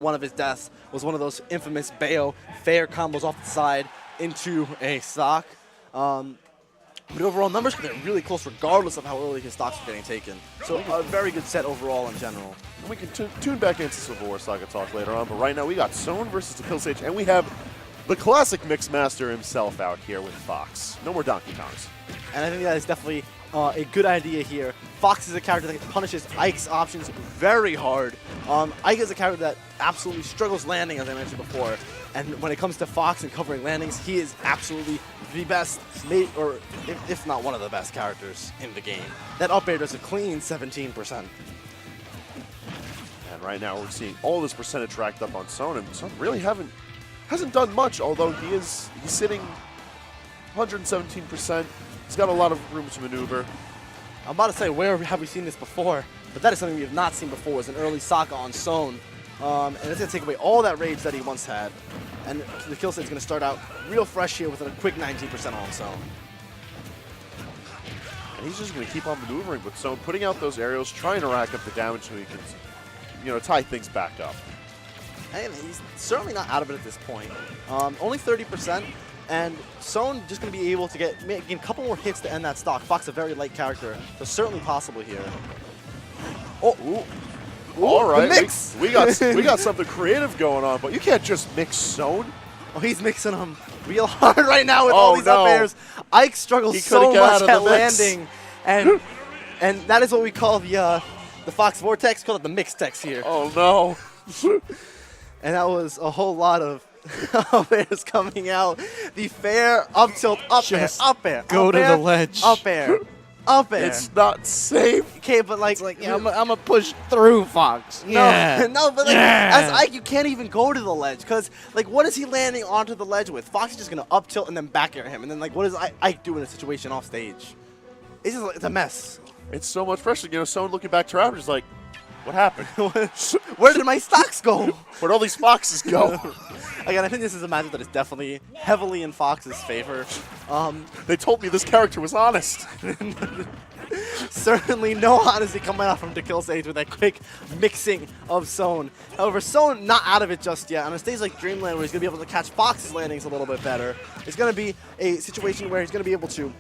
one of his deaths was one of those infamous Bayo fair combos off the side into a stock. But overall, numbers could get really close regardless of how early his stocks were getting taken. So a very good set overall in general. We can tune back into Civil War Saga talk later on, but right now we got Soan versus dekillsage, and we have the classic Mixmaster himself out here with Fox. No more Donkey Kongs. And I think that is definitely a good idea here. Fox is a character that punishes Ike's options very hard. Ike is a character that absolutely struggles landing, as I mentioned before. And when it comes to Fox and covering landings, he is absolutely the best, or if not one of the best characters in the game. That up air does a clean 17%. And right now we're seeing all this percentage racked up on Soan, and Soan really hasn't done much, although he's sitting 117%. He's got a lot of room to maneuver. I'm about to say, where have we seen this before? But that is something we have not seen before, is an early Sokka on Soan. And it's going to take away all that rage that he once had. And the dekillsage is going to start out real fresh here with a quick 19% on Soan. And he's just going to keep on maneuvering with Soan, putting out those aerials, trying to rack up the damage so he can, tie things back up. And he's certainly not out of it at this point. Only 30%. And Soan just going to be able to get a couple more hits to end that stock. Fox is a very light character, so certainly possible here. Oh, ooh. All right, mix. we got something creative going on, but you can't just mix Soan. Oh, he's mixing them real hard right now with all these up airs. Ike struggles so much at landing, and that is what we call the Fox Vortex. Call it the mix text here. Oh no! And that was a whole lot of up airs coming out. The fair up tilt, up air, up air, go to the ledge, up air, up air. It's not safe. Okay, but like, yeah, I'm gonna push through Fox. Yeah. No, but like, as Ike, you can't even go to the ledge because like, what is he landing onto the ledge with? Fox is just gonna up tilt and then back air him, and then like, what does Ike do in a situation off stage? It's just it's a mess. It's so much pressure. Someone looking back to Raptors like, what happened? Where did my stocks go? Where'd all these Foxes go? Again, I think this is a matchup that is definitely heavily in Fox's favor. They told me this character was honest. Certainly no honesty coming out from dekillsage with that quick mixing of Soan. However, Soan not out of it just yet. On a stage like Dreamland where he's going to be able to catch Fox's landings a little bit better, it's going to be a situation where he's going to be able to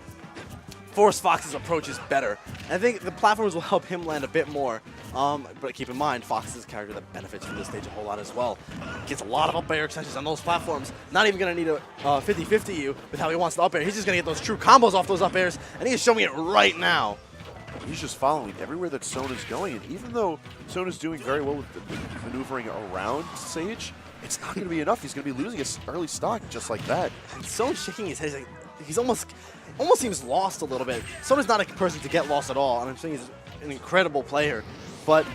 force Fox's approaches better. And I think the platforms will help him land a bit more. But keep in mind, Fox is a character that benefits from this stage a whole lot as well. Gets a lot of up air extensions on those platforms. Not even going to need a 50-50 you with how he wants to up air. He's just going to get those true combos off those up airs, and he is showing it right now. He's just following everywhere that Soan is going, and even though Soan is doing very well with the maneuvering around Sage, it's not going to be enough. He's going to be losing his early stock just like that. And Soan's shaking his head. He's almost seems lost a little bit. Soan is not a person to get lost at all, and I'm saying he's an incredible player. But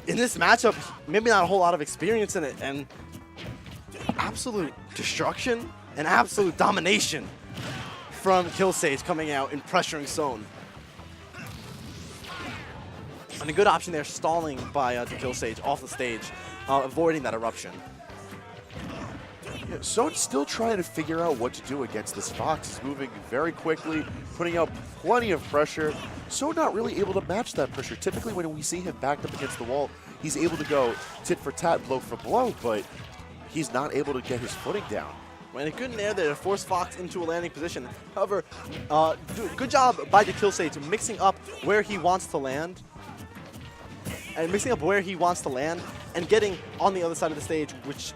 in this matchup, maybe not a whole lot of experience in it, and absolute destruction and absolute domination from dekillsage coming out and pressuring Soan. And a good option there, stalling by dekillsage off the stage, avoiding that eruption. Yeah, Soan's still trying to figure out what to do against this Fox. He's moving very quickly, putting out plenty of pressure. Soan not really able to match that pressure. Typically when we see him backed up against the wall, he's able to go tit for tat, blow for blow, but he's not able to get his footing down. And a good nair there to force Fox into a landing position. However, good job by dekillsage mixing up where he wants to land. And mixing up where he wants to land and getting on the other side of the stage, which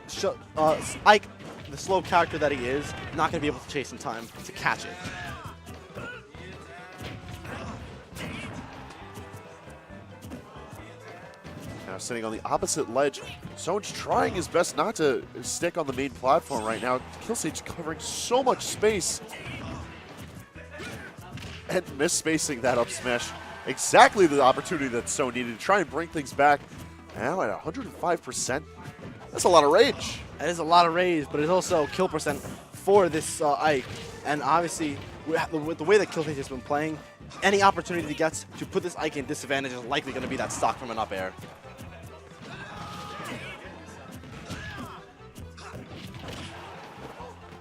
Ike, the slow character that he is, not going to be able to chase in time to catch it. Now sitting on the opposite ledge, Soan's trying his best not to stick on the main platform right now. dekillsage covering so much space and misspacing that up smash. Exactly the opportunity that Soan needed to try and bring things back. Now at 105%, that's a lot of rage. That is a lot of rage, but it's also kill percent for this Ike. And obviously, with the way that dekillsage has been playing, any opportunity he gets to put this Ike in disadvantage is likely going to be that stock from an up air.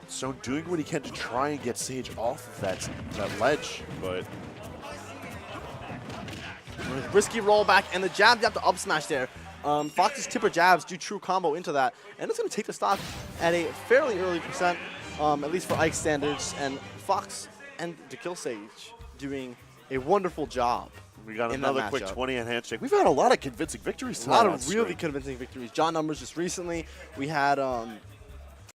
Soan doing what he can to try and get Sage off of that ledge, but Risky rollback and the jab to up smash there. Fox's tipper jabs do true combo into that, and it's going to take the stock at a fairly early percent, at least for Ike standards, and Fox and dekillsage doing a wonderful job. We got in that another quick matchup. 20 handshake. We've had a lot of convincing victories A tonight. lot on of really stream. convincing victories. John numbers just recently. We had